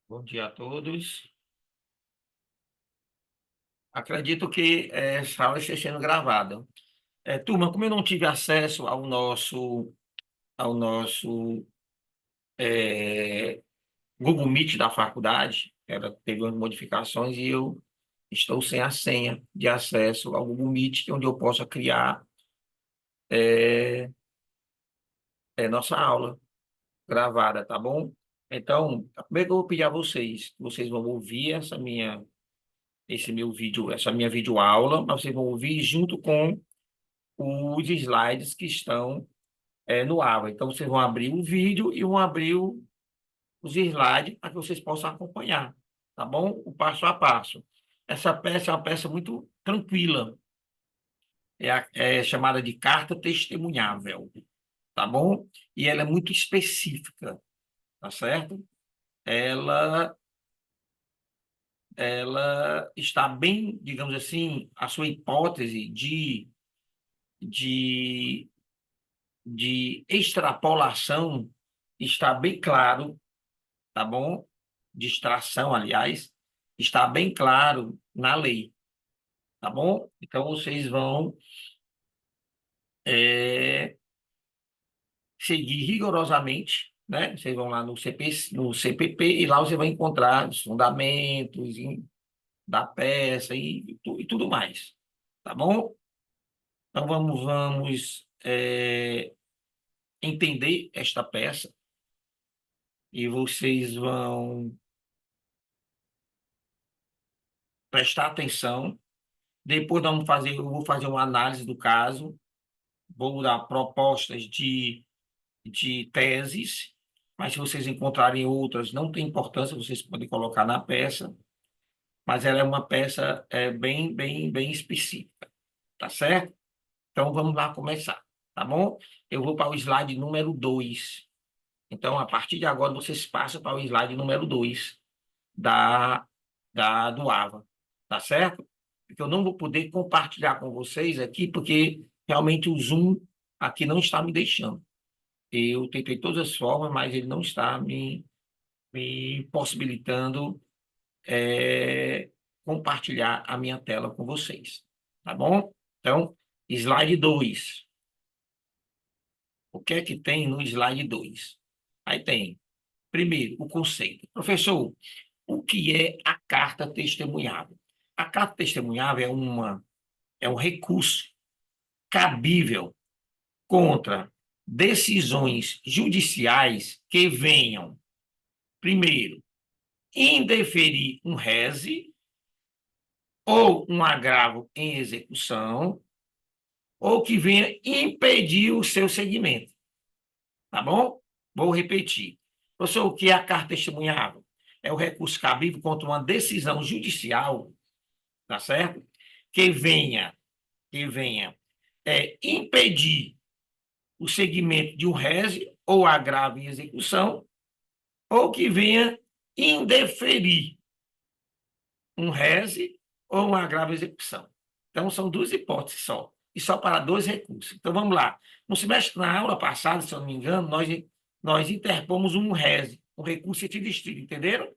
Bom dia a todos. Acredito que essa aula está sendo gravada. Turma, como eu não tive acesso ao nosso Google Meet da faculdade, teve umas modificações e eu estou sem a senha de acesso ao Google Meet, onde eu possa criar é, nossa aula gravada, tá bom? Então, primeiro eu vou pedir a vocês, vocês vão ouvir esse meu vídeo, essa minha videoaula, mas vocês vão ouvir junto com os slides que estão no Ava. Então, vocês vão abrir o vídeo e vão abrir os slides para que vocês possam acompanhar, tá bom? O passo a passo. Essa peça é uma peça muito tranquila, é chamada de carta testemunhável, tá bom? E ela é muito específica, tá certo? Ela, ela está bem, digamos assim, a sua hipótese de de extrapolação está bem claro, tá bom? Distração, aliás, está bem claro na lei, tá bom? Então, vocês vão é, seguir rigorosamente, né? Vocês vão lá no CPP e lá você vai encontrar os fundamentos da peça e tudo mais, tá bom? Então, vamos entender esta peça e vocês vão prestar atenção. Depois eu vou fazer uma análise do caso, vou dar propostas de teses, mas se vocês encontrarem outras, não tem importância, vocês podem colocar na peça, mas ela é uma peça bem específica, tá certo? Então vamos lá começar, tá bom? Eu vou para o slide número 2. Então, a partir de agora, vocês passam para o slide número 2 da, do AVA, tá certo? Porque eu não vou poder compartilhar com vocês aqui, porque realmente o Zoom aqui não está me deixando. Eu tentei todas as formas, mas ele não está me possibilitando é, compartilhar a minha tela com vocês, tá bom? Então, slide 2. O que é que tem no slide 2? Aí tem, primeiro, o conceito. Professor, o que é a carta testemunhável? A carta testemunhável é um recurso cabível contra decisões judiciais que venham, primeiro, indeferir um rese ou um agravo em execução, ou que venha impedir o seu seguimento. Tá bom? Vou repetir. Professor, o que é a carta testemunhável? É o recurso cabível contra uma decisão judicial, tá certo? Que venha, impedir o segmento de um rese ou agravo em execução, ou que venha indeferir um rese ou um agravo em execução. Então, são duas hipóteses só, e só para dois recursos. Então, vamos lá. No semestre, na aula passada, se eu não me engano, nós interpomos um rese, um recurso distrito, entenderam?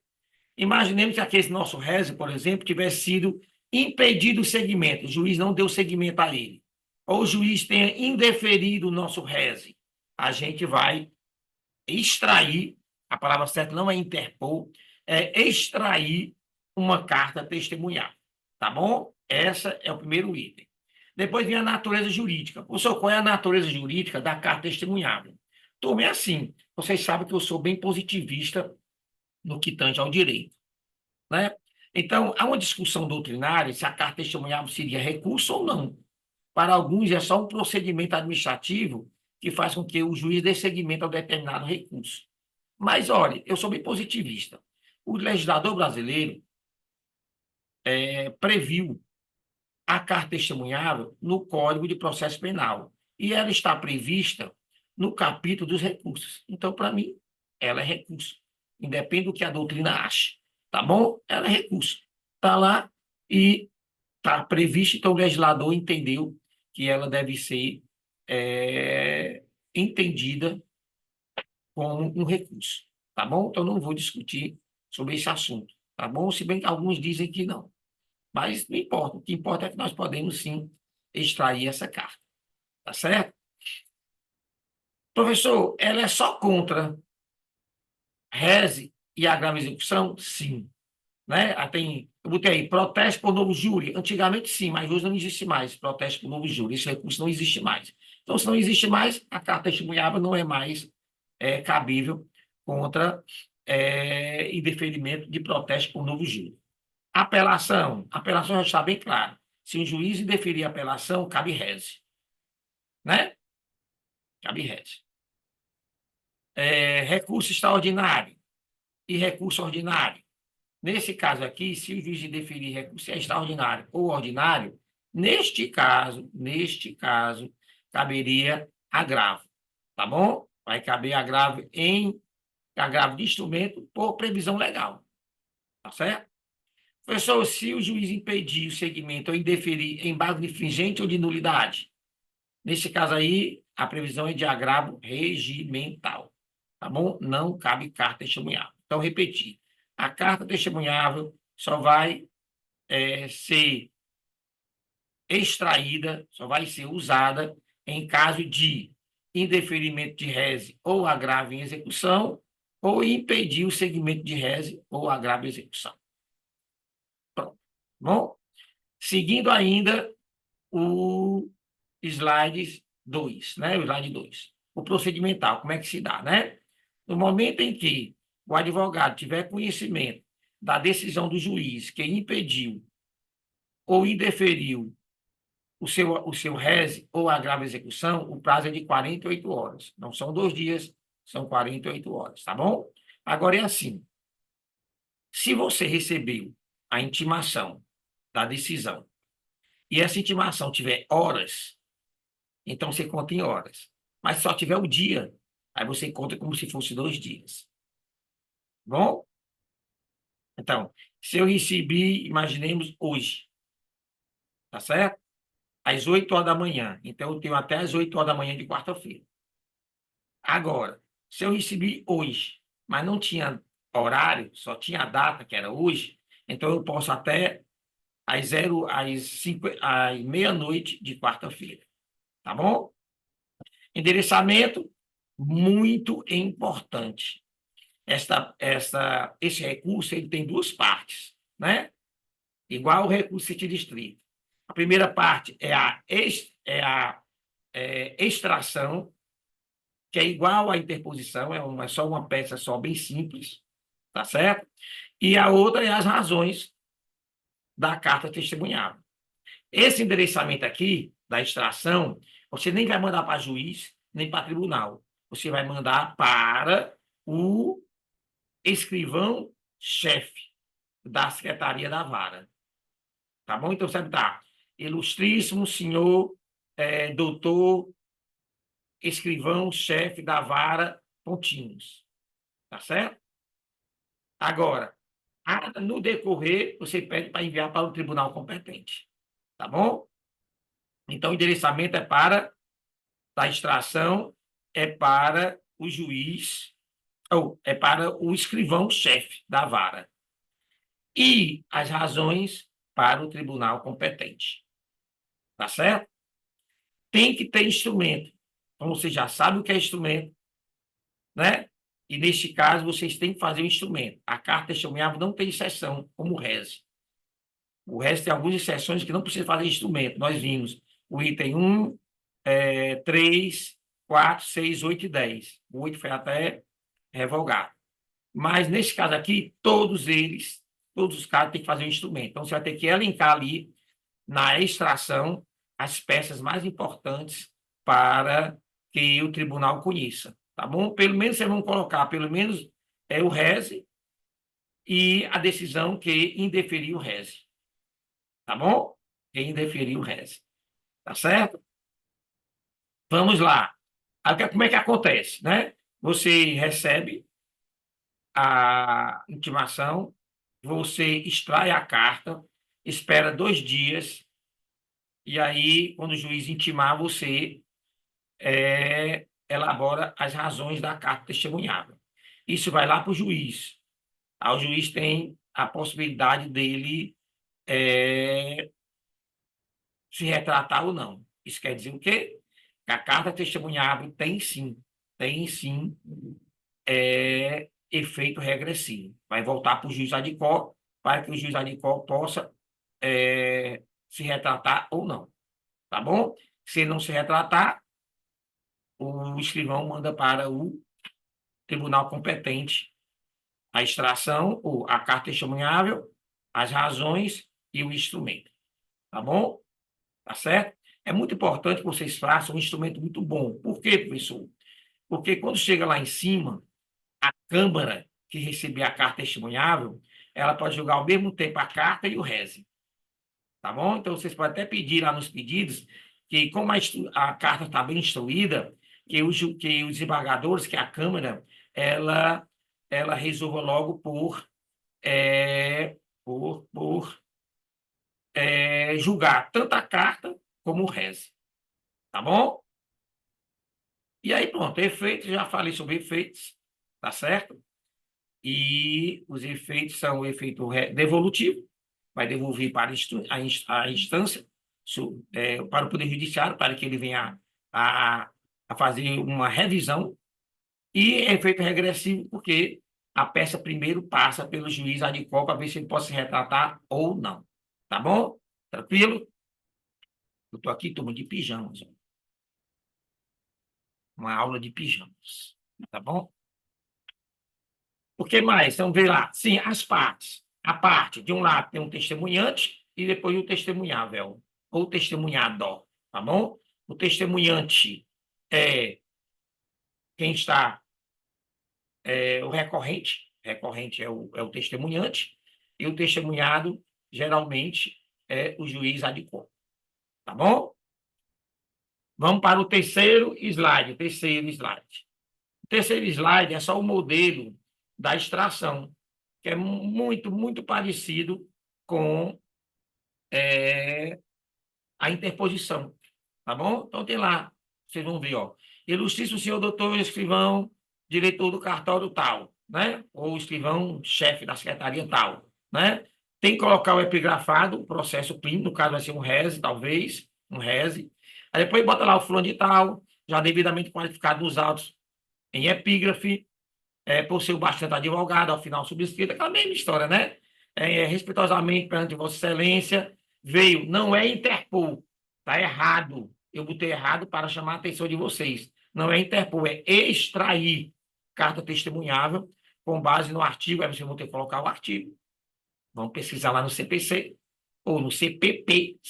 Imaginemos que aquele nosso rese, por exemplo, tivesse sido impedido o segmento, o juiz não deu seguimento a ele, ou o juiz tenha indeferido o nosso rese. A gente vai extrair, a palavra certa não é interpor, é extrair uma carta testemunhal, tá bom? Essa é o primeiro item. Depois vem a natureza jurídica. Professor, qual é a natureza jurídica da carta testemunhável? Turma, é assim, vocês sabem que eu sou bem positivista no que tange ao direito, né? Então, há uma discussão doutrinária se a carta testemunhável seria recurso ou não. Para alguns, é só um procedimento administrativo que faz com que o juiz dê seguimento a determinado recurso. Mas, olha, eu sou bem positivista. O legislador brasileiro previu a carta testemunhável no Código de Processo Penal. E ela está prevista no capítulo dos recursos. Então, para mim, ela é recurso. Independe do que a doutrina ache. Tá bom? Ela é recurso. Está lá e está prevista, então o legislador entendeu que ela deve ser entendida como um recurso. Tá bom? Então, não vou discutir sobre esse assunto, tá bom? Se bem que alguns dizem que não. Mas não importa, o que importa é que nós podemos sim extrair essa carta, tá certo? Professor, ela é só contra reze e agravo de execução? Sim. Né? Eu botei aí, protesto por novo júri. Antigamente sim, mas hoje não existe mais protesto por novo júri. Esse recurso não existe mais. Então, se não existe mais, a carta testemunhável não é mais cabível contra indeferimento de protesto por novo júri. Apelação já está bem claro. Se o juiz indeferir a apelação, cabe reze. Né? Cabe reze. Recurso extraordinário e recurso ordinário. Nesse caso aqui, se o juiz indeferir recurso extraordinário ou ordinário, neste caso, caberia agravo, tá bom? Vai caber agravo de instrumento por previsão legal, tá certo? Professor, se o juiz impedir o segmento ou indeferir embargo infringente ou de nulidade, nesse caso aí, a previsão é de agravo regimental, tá bom? Não cabe carta testemunhável. Então, repetir, a carta testemunhável só vai ser extraída, só vai ser usada em caso de indeferimento de reze ou agravo em execução, ou impedir o segmento de reze ou agravo em execução. Pronto. Bom, seguindo ainda o slide 2, né? O slide 2. O procedimental, como é que se dá, né? No momento em que o advogado tiver conhecimento da decisão do juiz que impediu ou indeferiu o seu reze ou agravo execução, o prazo é de 48 horas. Não são 2 dias, são 48 horas, tá bom? Agora é assim, se você recebeu a intimação da decisão e essa intimação tiver horas, então você conta em horas. Mas se só tiver o dia, aí você conta como se fosse 2 dias. Bom? Então, se eu recebi, imaginemos hoje, tá certo? Às 8 horas da manhã. Então, eu tenho até às 8 horas da manhã de quarta-feira. Agora, se eu recebi hoje, mas não tinha horário, só tinha a data, que era hoje, então eu posso até às meia-noite de quarta-feira. Tá bom? Endereçamento, muito importante. Esse recurso ele tem 2 partes, né? Igual o recurso distrito. A primeira parte é a extração, que é igual à interposição, é só uma peça só bem simples, tá certo? E a outra é as razões da carta testemunhável. Esse endereçamento aqui, da extração, você nem vai mandar para juiz, nem para tribunal. Você vai mandar para o escrivão-chefe da Secretaria da Vara. Tá bom? Então, você vai estar, ilustríssimo senhor doutor escrivão-chefe da Vara Pontinhos. Tá certo? Agora, no decorrer, você pede para enviar para o tribunal competente. Tá bom? Então, o endereçamento da extração é para o juiz, ou é para o escrivão-chefe da vara. E as razões para o tribunal competente. Tá certo? Tem que ter instrumento. Então, você já sabe o que é instrumento, né? E, neste caso, vocês têm que fazer o instrumento. A carta testemunhável não tem exceção, como o reze. O resto tem algumas exceções que não precisa fazer instrumento. Nós vimos o item 1, 3, 4, 6, 8 e 10. O 8 foi até revogado. Mas, nesse caso aqui, todos os casos têm que fazer um instrumento. Então, você vai ter que elencar ali, na extração, as peças mais importantes para que o tribunal conheça. Tá bom? Pelo menos vocês vão colocar, pelo menos, o reze e a decisão que indeferiu o reze. Tá bom? Que indeferiu o reze. Tá certo? Vamos lá. Como é que acontece, né? Você recebe a intimação, você extrai a carta, espera 2 dias, e aí, quando o juiz intimar, você elabora as razões da carta testemunhável. Isso vai lá para o juiz, Aí o juiz tem a possibilidade dele se retratar ou não. Isso quer dizer o quê? Que a carta testemunhável tem sim, efeito regressivo. Vai voltar para o juiz ad quo, para que o juiz ad quo possa se retratar ou não. Tá bom? Se ele não se retratar, o escrivão manda para o tribunal competente a extração, ou a carta testemunhável, as razões e o instrumento. Tá bom? Tá certo? É muito importante que vocês façam um instrumento muito bom. Por quê, professor? Porque quando chega lá em cima, a Câmara que receber a carta testemunhável, ela pode julgar ao mesmo tempo a carta e o reze. Tá bom? Então, vocês podem até pedir lá nos pedidos que, como a carta está bem instruída, que os desembargadores, que a Câmara, ela resolva logo por julgar tanto a carta como o reze. Tá bom? E aí, pronto, efeitos, já falei sobre efeitos, tá certo? E os efeitos são o efeito devolutivo, vai devolver para a instância, para o Poder Judiciário, para que ele venha a fazer uma revisão, e efeito regressivo, porque a peça primeiro passa pelo juiz ad quo para ver se ele pode se retratar ou não. Tá bom? Tranquilo? Eu estou aqui, turma, de pijamas. Uma aula de pijamas. Tá bom? O que mais? Então, vê lá. Sim, as partes. A parte, de um lado, tem um testemunhante e depois o testemunhável, ou testemunhado, tá bom? O testemunhante é quem está, o recorrente é o testemunhante, e o testemunhado, geralmente, é o juiz ad quo, tá bom? Vamos para o terceiro slide. O terceiro slide é só o modelo da extração, que é muito, muito parecido com a interposição, tá bom? Então, tem lá, vocês vão ver, ó. Ilustríssimo senhor doutor escrivão, diretor do cartório tal, né? Ou escrivão chefe da secretaria tal, né? Tem que colocar o epigrafado, o processo clínico, no caso vai ser um rese, talvez, um rese. Aí depois bota lá o fulano de tal, já devidamente qualificado nos autos em epígrafe, por ser bastante advogado, ao final subscrito, aquela mesma história, né? Respeitosamente perante Vossa Excelência, veio, não é interpor, está errado. Eu botei errado para chamar a atenção de vocês. Não é interpor, é extrair carta testemunhável com base no artigo, aí vocês vão ter que colocar o artigo. Vão pesquisar lá no CPC ou no CPP,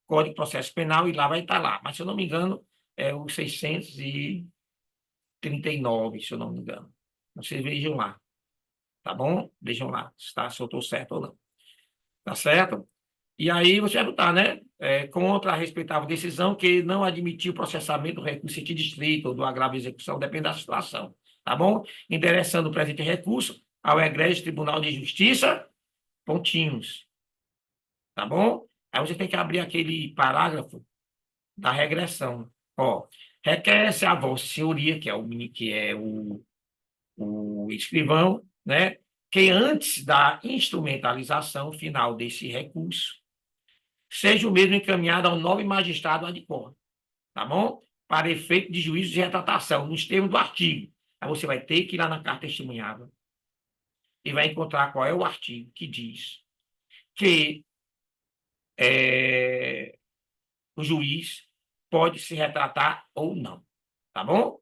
Código de Processo Penal, e lá vai estar lá. Mas, se eu não me engano, é o 639, se eu não me engano. Vocês vejam lá, tá bom? Vejam lá se eu estou certo ou não. Tá certo? E aí você vai botar, né? Contra a respeitável decisão que não admitiu o processamento do recurso em sentido estrito ou do agravo de execução, depende da situação. Tá bom? Endereçando o presente recurso ao egrégio Tribunal de Justiça, pontinhos. Tá bom? Aí você tem que abrir aquele parágrafo da regressão. Ó, requer-se a Vossa Senhoria, que é o escrivão, né, que antes da instrumentalização final desse recurso, seja o mesmo encaminhado ao nobre magistrado ad quo, tá bom? Para efeito de juízo de retratação, nos termos do artigo. Aí você vai ter que ir lá na carta testemunhável e vai encontrar qual é o artigo que diz que o juiz pode se retratar ou não, tá bom?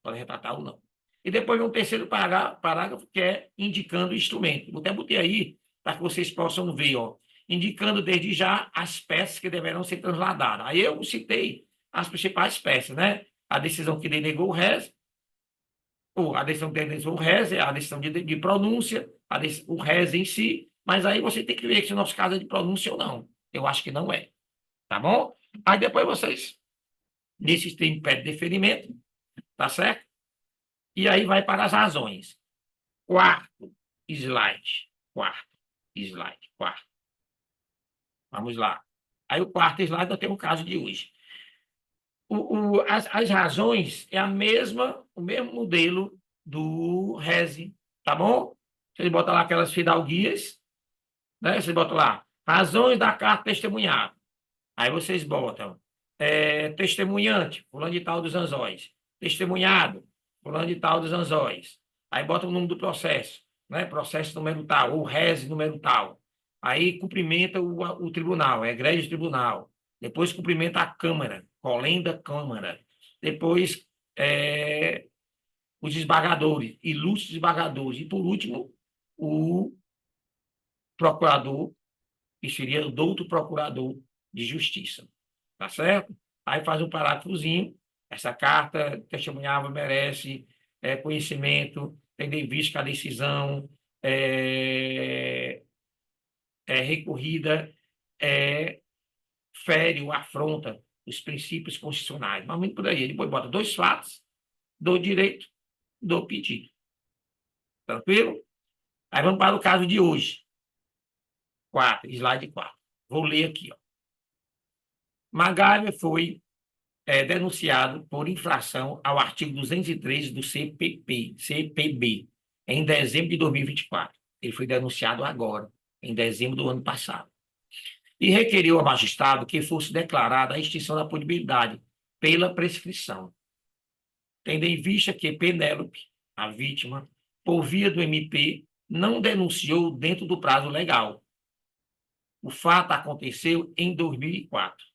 Pode retratar ou não. E depois vem um terceiro parágrafo que é indicando o instrumento. Eu até botei aí para que vocês possam ver, ó, indicando desde já as peças que deverão ser transladadas. Aí eu citei as principais peças, né? A decisão que denegou o réis, ou a decisão que denegou o réis, a decisão de pronúncia, o réis em si, mas aí você tem que ver se o nosso caso é de pronúncia ou não. Eu acho que não é, tá bom? Aí depois vocês, nesse tem pé de deferimento, tá certo? E aí vai para as razões. Quarto slide. Quarto. Vamos lá. Aí o quarto slide nós temos o caso de hoje. As razões é o mesmo modelo do RESE, tá bom? Vocês botam lá aquelas fidalguias, né? Vocês botam lá, razões da carta testemunhada. Aí vocês botam testemunhante, fulano de tal dos Anzóis. Testemunhado, fulano de tal dos Anzóis. Aí bota o número do processo, né? Processo número tal, ou res número tal. Aí cumprimenta o tribunal, egrégio tribunal. Depois cumprimenta a Câmara, colenda Câmara. Depois os desembargadores, ilustres desembargadores. E por último, o procurador, que seria o douto procurador de justiça. Tá certo? Aí faz um parágrafozinho. Essa carta testemunhável merece conhecimento, tendo em vista que a decisão recorrida fere ou afronta os princípios constitucionais. Mas muito por aí. Depois bota dois fatos, do direito, do pedido. Tranquilo? Aí vamos para o caso de hoje. 4, slide 4. Vou ler aqui. Ó. MacGyver foi denunciado por infração ao artigo 203 do CPB, em dezembro de 2024. Ele foi denunciado agora, em dezembro do ano passado. E requeriu ao magistrado que fosse declarada a extinção da punibilidade pela prescrição, tendo em vista que Penélope, a vítima, por via do MP, não denunciou dentro do prazo legal. O fato aconteceu em 2004.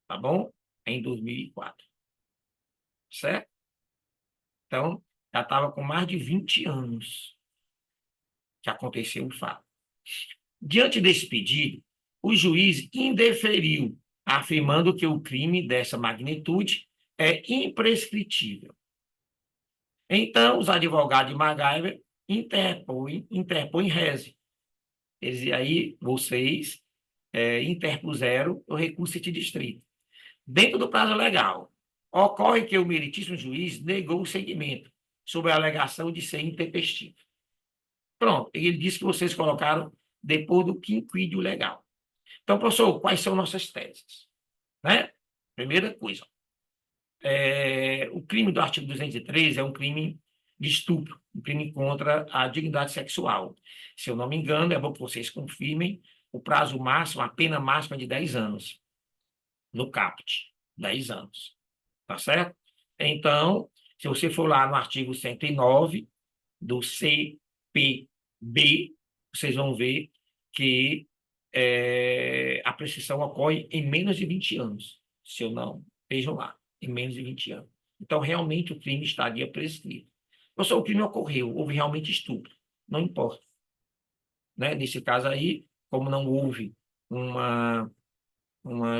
Tá bom? Em 2004. Certo? Então, já estava com mais de 20 anos que aconteceu o fato. Diante desse pedido, o juiz indeferiu, afirmando que o crime dessa magnitude é imprescritível. Então, os advogados de MacGyver interpõem reze. E aí, vocês interpuseram o recurso de distrito. Dentro do prazo legal, ocorre que o meritíssimo juiz negou o seguimento, sob a alegação de ser intempestivo. Pronto, ele disse que vocês colocaram depois do quinquídio legal. Então, professor, quais são nossas teses? Né? Primeira coisa, o crime do artigo 213 é um crime de estupro, um crime contra a dignidade sexual. Se eu não me engano, é bom que vocês confirmem, o prazo máximo, a pena máxima é de 10 anos, no caput, 10 anos. Tá certo? Então, se você for lá no artigo 109 do CPB, vocês vão ver que a prescrição ocorre em menos de 20 anos. Se eu não, vejam lá, em menos de 20 anos. Então, realmente, o crime estaria prescrito. Ou seja, o crime ocorreu, houve realmente estupro. Não importa. Né? Nesse caso aí, como não houve uma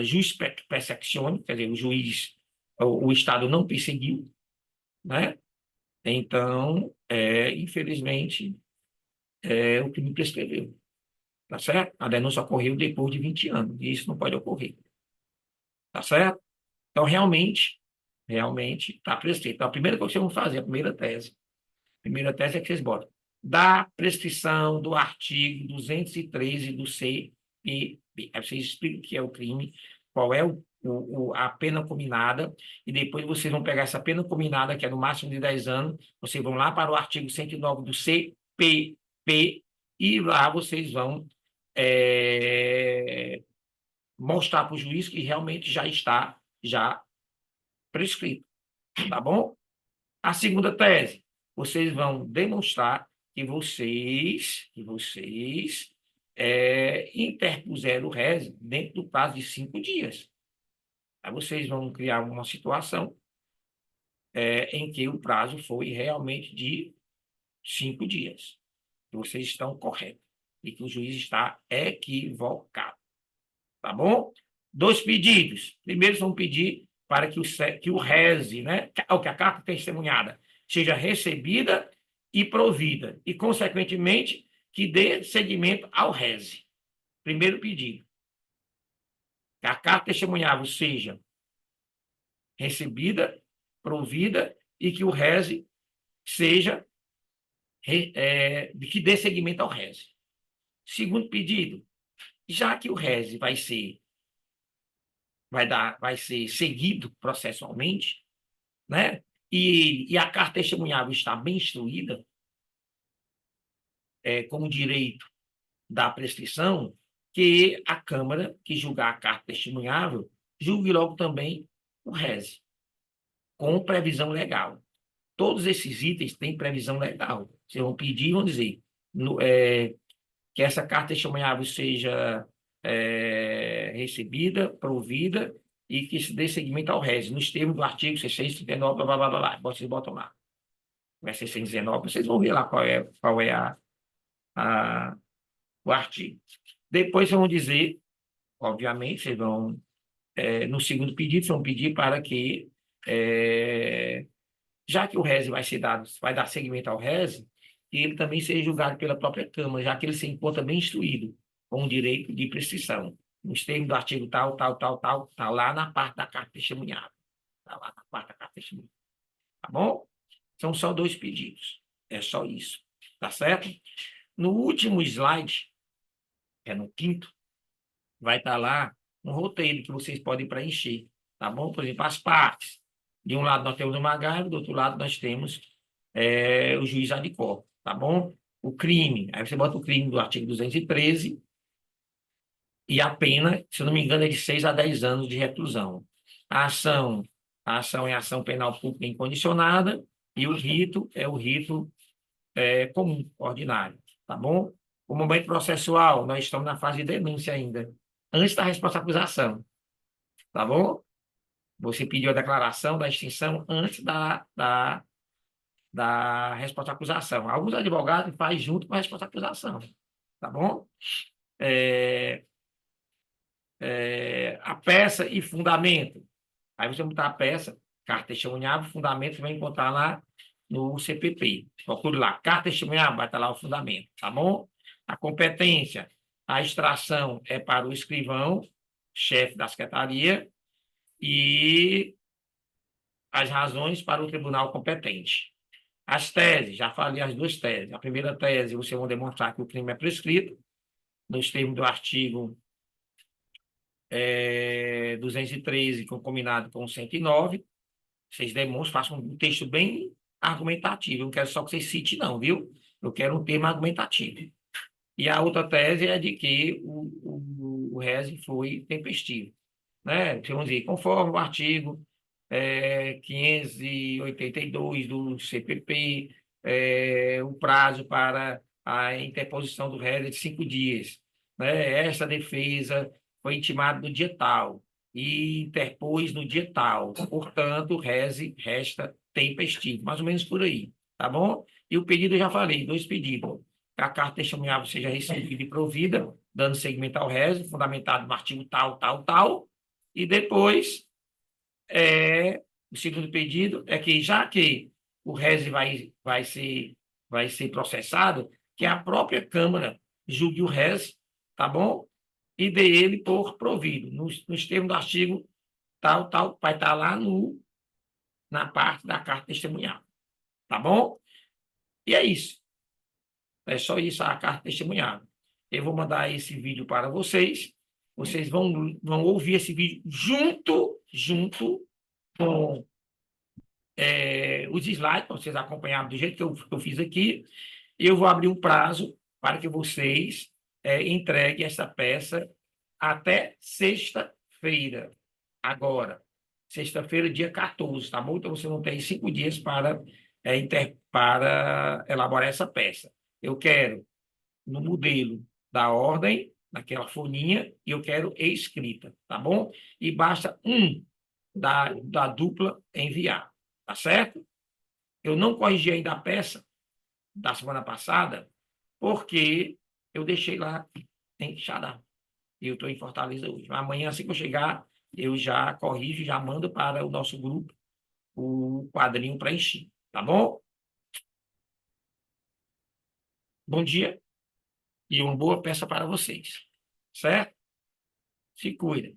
jus persecutionem, quer dizer, o juiz, o Estado não perseguiu, né? Então, infelizmente, o crime prescreveu, tá certo? A denúncia ocorreu depois de 20 anos, e isso não pode ocorrer, tá certo? Então, realmente está prescrito. Então, a primeira coisa que vocês vão fazer, a primeira tese é que vocês botam da prescrição do artigo 213 do CPP. Aí vocês explicam o que é o crime, qual é a pena combinada, e depois vocês vão pegar essa pena combinada, que é no máximo de 10 anos, vocês vão lá para o artigo 109 do CPP, e lá vocês vão mostrar para o juiz que realmente já está prescrito, tá bom? A segunda tese, vocês vão demonstrar que vocês interpuseram o réis dentro do prazo de 5 dias. Aí vocês vão criar uma situação em que o prazo foi realmente de 5 dias. Que vocês estão corretos e que o juiz está equivocado. Tá bom? 2 pedidos. Primeiro, vão pedir para que o reze, né, ou que a carta testemunhada seja recebida e provida, e, consequentemente, que dê seguimento ao reze. Primeiro pedido. Que a carta testemunhável seja recebida, provida, e que o reze seja, que dê seguimento ao reze. Segundo pedido, já que o reze vai ser seguido processualmente, né? E a carta testemunhável está bem instruída, como direito da prescrição, que a Câmara, que julgar a carta testemunhável, julgue logo também o rese, com previsão legal. Todos esses itens têm previsão legal. Vocês vão pedir e vão dizer que essa carta testemunhável seja recebida, provida, e que se dê seguimento ao rese, nos termos do artigo 639, blá, blá, blá, blá, blá. Vocês botam lá. Vai ser 619, vocês vão ver lá qual é o artigo. Depois vocês vão dizer, obviamente, vocês vão, no segundo pedido, vocês vão pedir para que, já que o rese vai dar seguimento ao rese, que ele também seja julgado pela própria Câmara, já que ele se encontra bem instruído, com o direito de prescrição. Nos termos do artigo tal, tal, tal, tal, está lá na parte da carta testemunhada. Está lá na parte da carta testemunhada. Tá bom? São só 2 pedidos. É só isso. Tá certo? No último slide, que é no quinto, vai estar lá um roteiro que vocês podem preencher. Tá bom? Por exemplo, as partes. De um lado nós temos o MacGyver, do outro lado nós temos o juiz ad corpus. Tá bom? O crime. Aí você bota o crime do artigo 213 e a pena, se eu não me engano, é de 6 a 10 anos de reclusão. A ação é ação penal pública incondicionada e o rito é o rito comum, ordinário, tá bom? O momento processual, nós estamos na fase de denúncia ainda, antes da resposta à acusação, tá bom? Você pediu a declaração da extinção antes da resposta à acusação. Alguns advogados fazem junto com a resposta à acusação, tá bom? A peça e fundamento. Aí você botar a peça, carta testemunhável, fundamento, você vai encontrar lá no CPP. Procure lá, carta testemunhável, vai estar lá o fundamento, tá bom? A competência, a extração é para o escrivão, chefe da secretaria, e as razões para o tribunal competente. As teses, já falei as 2 teses. A primeira tese, você vai demonstrar que o crime é prescrito, nos termos do artigo 213, combinado com 109. Vocês demonstram, façam um texto bem argumentativo. Eu não quero só que vocês citem, não, viu? Eu quero um termo argumentativo. E a outra tese é de que o rese foi tempestivo. Né? Vamos dizer, conforme o artigo 582 do CPP, o prazo para a interposição do rese é de 5 dias. Né? Essa defesa foi intimada no dia tal e interpôs no dia tal. Portanto, o rese resta tempestivo. Mais ou menos por aí. Tá bom? E o pedido, eu já falei, 2 pedidos. Que a carta testemunhável seja recebida e provida, dando seguimento ao rese, fundamentado no artigo tal, tal, tal. E depois, o segundo pedido é que, já que o rese vai ser processado, que a própria Câmara julgue o rese, tá bom? E dê ele por provido, nos termos do artigo tal, tal, vai estar lá na parte da carta testemunhal, tá bom? E é isso. É só isso a carta testemunhal. Eu vou mandar esse vídeo para vocês. Vocês vão ouvir esse vídeo junto com os slides, para vocês acompanharem do jeito que eu fiz aqui. E eu vou abrir um prazo para que vocês entreguem essa peça até sexta-feira. Agora, sexta-feira, dia 14, tá bom? Então, você não tem 5 dias para elaborar essa peça. Eu quero no modelo da ordem, naquela folhinha, e eu quero escrita, tá bom? E basta da dupla enviar, tá certo? Eu não corrigi ainda a peça da semana passada, porque eu deixei lá em Xadá. E eu estou em Fortaleza hoje. Amanhã, assim que eu chegar, eu já corrijo, já mando para o nosso grupo o quadrinho para encher, tá bom? Bom dia e uma boa peça para vocês, certo? Se cuidem.